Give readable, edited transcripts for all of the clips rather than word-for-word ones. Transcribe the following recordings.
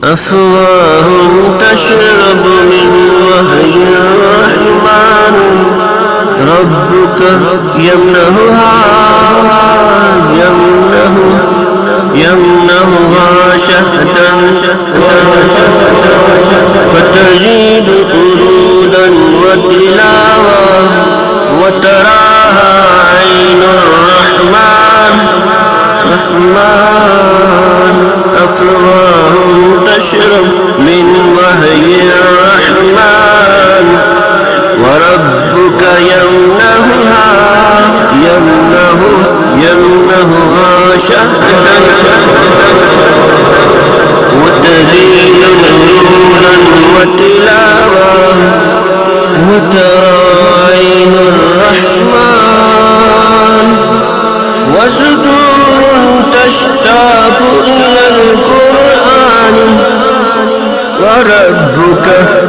أفواه تشرب من وهي الرحمن ربك يمنهها شهدا فتجيد قرودا وتلاوة وتراها عين الرحمن أفواه تشرب من وهي الرحمن وربك يمنهها شهدا وتزيد نورا وتلاوة وترى عين الرحمن وصدور تشتاق إلى القرآن وربك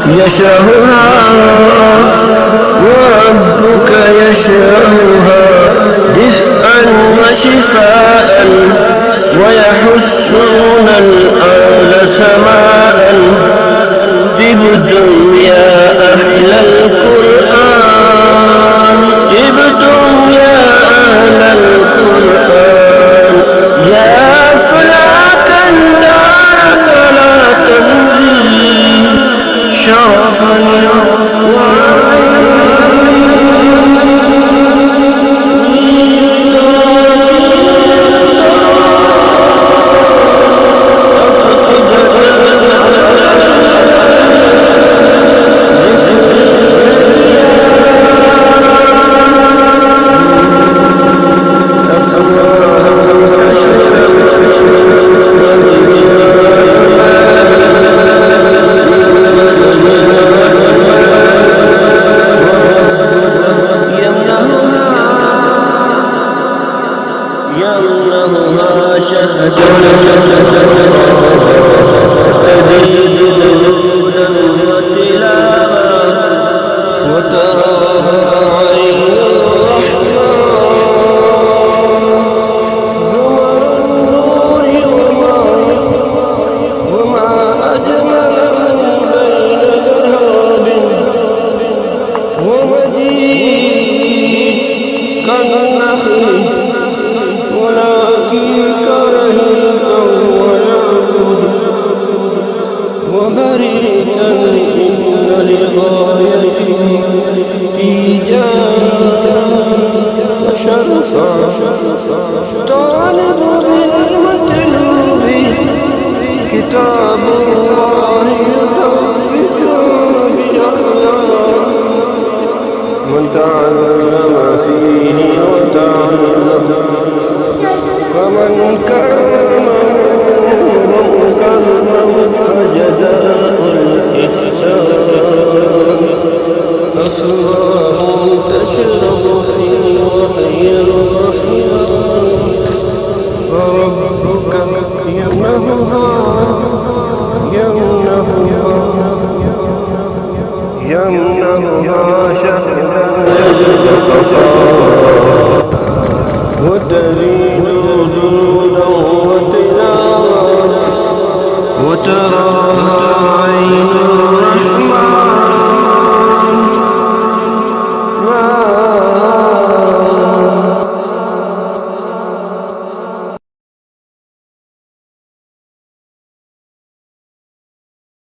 يشرحها دفئا وشفاء ويحثون الأرض سماء طبتم يا أهل القرآن طبتم يا أهل القرآن يا فلاكا دارك لا تنزي شرفا يمنهها شهدا وتراها عين الرحمن وما أجمل بين ذهاب ومجيد كالنخل ولكن كرهيكا ويعبد وبريدا إن لغايته تيجانا وشرفا طالب بالمطلوب كتاب الله يثبت بأحيان من تعلم فيه وتعلم ومن كرم